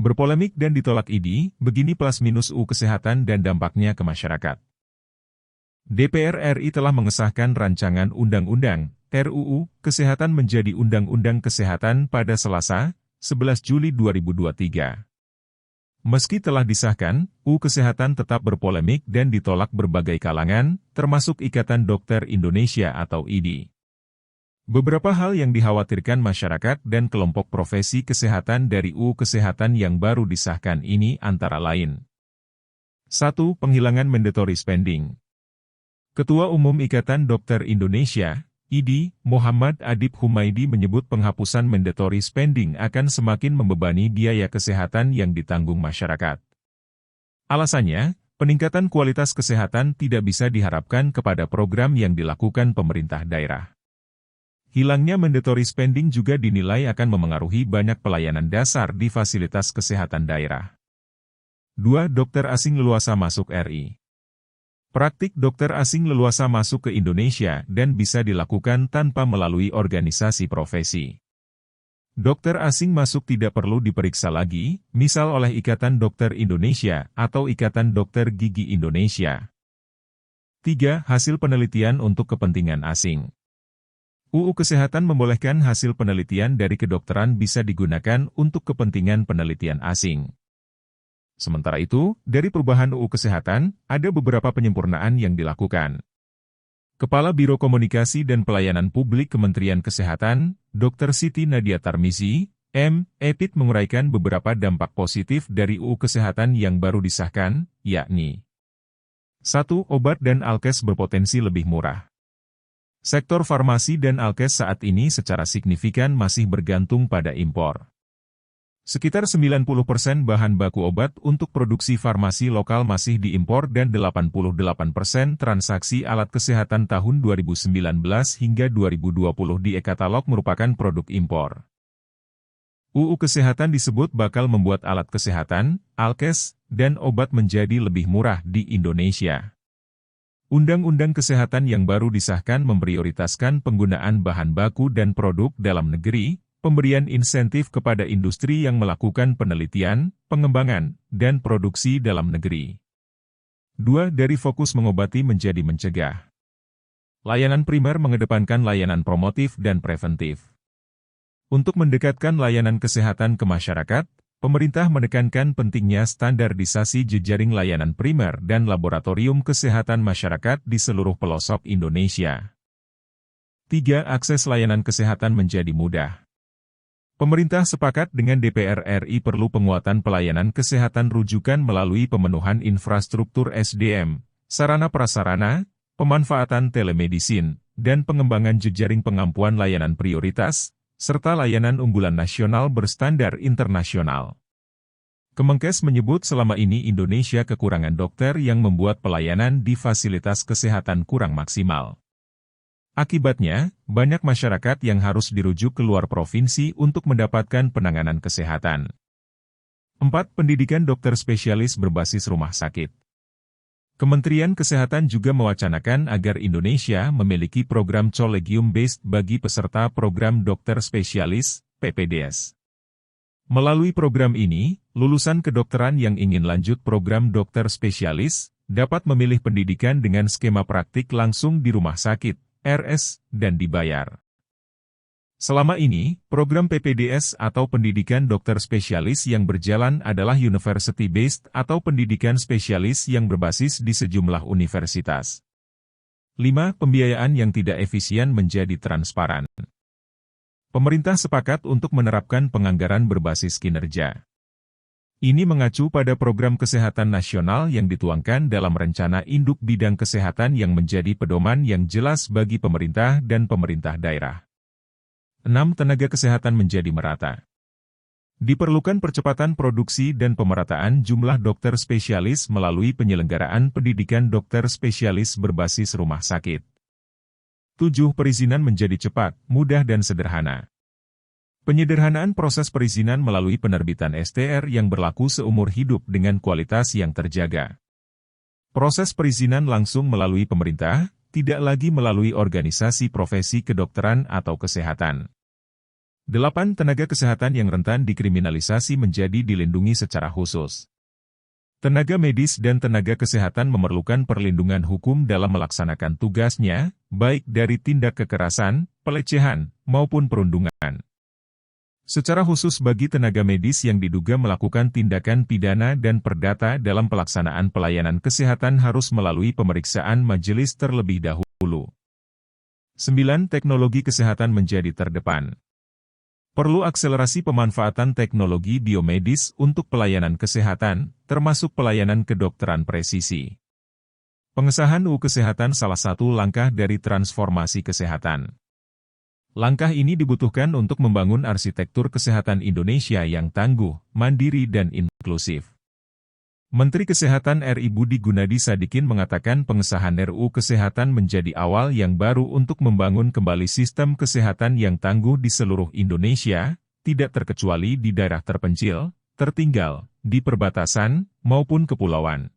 Berpolemik dan ditolak ID, begini plus minus UU Kesehatan dan dampaknya ke masyarakat. DPR RI telah mengesahkan rancangan Undang-Undang RUU Kesehatan menjadi Undang-Undang Kesehatan pada Selasa, 11 Juli 2023. Meski telah disahkan, UU Kesehatan tetap berpolemik dan ditolak berbagai kalangan, termasuk Ikatan Dokter Indonesia atau IDI. Beberapa hal yang dikhawatirkan masyarakat dan kelompok profesi kesehatan dari UU Kesehatan yang baru disahkan ini antara lain. 1. Penghilangan mandatory spending. Ketua Umum Ikatan Dokter Indonesia, IDI, Muhammad Adib Humaidi menyebut penghapusan mandatory spending akan semakin membebani biaya kesehatan yang ditanggung masyarakat. Alasannya, peningkatan kualitas kesehatan tidak bisa diharapkan kepada program yang dilakukan pemerintah daerah. Hilangnya mandatory spending juga dinilai akan memengaruhi banyak pelayanan dasar di fasilitas kesehatan daerah. 2. Dokter asing leluasa masuk RI. Praktik dokter asing leluasa masuk ke Indonesia dan bisa dilakukan tanpa melalui organisasi profesi. Dokter asing masuk tidak perlu diperiksa lagi, misal oleh Ikatan Dokter Indonesia atau Ikatan Dokter Gigi Indonesia. 3. Hasil penelitian untuk kepentingan asing. UU Kesehatan membolehkan hasil penelitian dari kedokteran bisa digunakan untuk kepentingan penelitian asing. Sementara itu, dari perubahan UU Kesehatan, ada beberapa penyempurnaan yang dilakukan. Kepala Biro Komunikasi dan Pelayanan Publik Kementerian Kesehatan, Dr. Siti Nadia Tarmizi, M.Epid menguraikan beberapa dampak positif dari UU Kesehatan yang baru disahkan, yakni 1. Obat dan alkes berpotensi lebih murah. Sektor farmasi dan alkes saat ini secara signifikan masih bergantung pada impor. Sekitar 90% bahan baku obat untuk produksi farmasi lokal masih diimpor dan 88% transaksi alat kesehatan tahun 2019 hingga 2020 di e-katalog merupakan produk impor. UU Kesehatan disebut bakal membuat alat kesehatan, alkes, dan obat menjadi lebih murah di Indonesia. Undang-Undang Kesehatan yang baru disahkan memprioritaskan penggunaan bahan baku dan produk dalam negeri, pemberian insentif kepada industri yang melakukan penelitian, pengembangan, dan produksi dalam negeri. 2. Dari fokus mengobati menjadi mencegah. Layanan primer mengedepankan layanan promotif dan preventif. Untuk mendekatkan layanan kesehatan ke masyarakat, pemerintah menekankan pentingnya standarisasi jejaring layanan primer dan laboratorium kesehatan masyarakat di seluruh pelosok Indonesia. 3. Akses layanan kesehatan menjadi mudah. Pemerintah sepakat dengan DPR RI perlu penguatan pelayanan kesehatan rujukan melalui pemenuhan infrastruktur SDM, sarana prasarana, pemanfaatan telemedicine, dan pengembangan jejaring pengampuan layanan prioritas, serta layanan unggulan nasional berstandar internasional. Kemenkes menyebut selama ini Indonesia kekurangan dokter yang membuat pelayanan di fasilitas kesehatan kurang maksimal. Akibatnya, banyak masyarakat yang harus dirujuk ke luar provinsi untuk mendapatkan penanganan kesehatan. 4. Pendidikan dokter spesialis berbasis rumah sakit. Kementerian Kesehatan juga mewacanakan agar Indonesia memiliki program Collegium-based bagi peserta program dokter spesialis, PPDS. Melalui program ini, lulusan kedokteran yang ingin lanjut program dokter spesialis, dapat memilih pendidikan dengan skema praktik langsung di rumah sakit, RS, dan dibayar. Selama ini, program PPDS atau pendidikan dokter spesialis yang berjalan adalah university-based atau pendidikan spesialis yang berbasis di sejumlah universitas. 5. Pembiayaan yang tidak efisien menjadi transparan. Pemerintah sepakat untuk menerapkan penganggaran berbasis kinerja. Ini mengacu pada program kesehatan nasional yang dituangkan dalam rencana induk bidang kesehatan yang menjadi pedoman yang jelas bagi pemerintah dan pemerintah daerah. 6. Tenaga kesehatan menjadi merata. Diperlukan percepatan produksi dan pemerataan jumlah dokter spesialis melalui penyelenggaraan pendidikan dokter spesialis berbasis rumah sakit. 7. Perizinan menjadi cepat, mudah dan sederhana. Penyederhanaan proses perizinan melalui penerbitan STR yang berlaku seumur hidup dengan kualitas yang terjaga. Proses perizinan langsung melalui pemerintah, tidak lagi melalui organisasi profesi kedokteran atau kesehatan. 8. Tenaga kesehatan yang rentan dikriminalisasi menjadi dilindungi secara khusus. Tenaga medis dan tenaga kesehatan memerlukan perlindungan hukum dalam melaksanakan tugasnya, baik dari tindak kekerasan, pelecehan, maupun perundungan. Secara khusus bagi tenaga medis yang diduga melakukan tindakan pidana dan perdata dalam pelaksanaan pelayanan kesehatan harus melalui pemeriksaan majelis terlebih dahulu. 9. Teknologi kesehatan menjadi terdepan. Perlu akselerasi pemanfaatan teknologi biomedis untuk pelayanan kesehatan, termasuk pelayanan kedokteran presisi. Pengesahan UU Kesehatan salah satu langkah dari transformasi kesehatan. Langkah ini dibutuhkan untuk membangun arsitektur kesehatan Indonesia yang tangguh, mandiri dan inklusif. Menteri Kesehatan RI Budi Gunadi Sadikin mengatakan pengesahan RUU Kesehatan menjadi awal yang baru untuk membangun kembali sistem kesehatan yang tangguh di seluruh Indonesia, tidak terkecuali di daerah terpencil, tertinggal, di perbatasan, maupun kepulauan.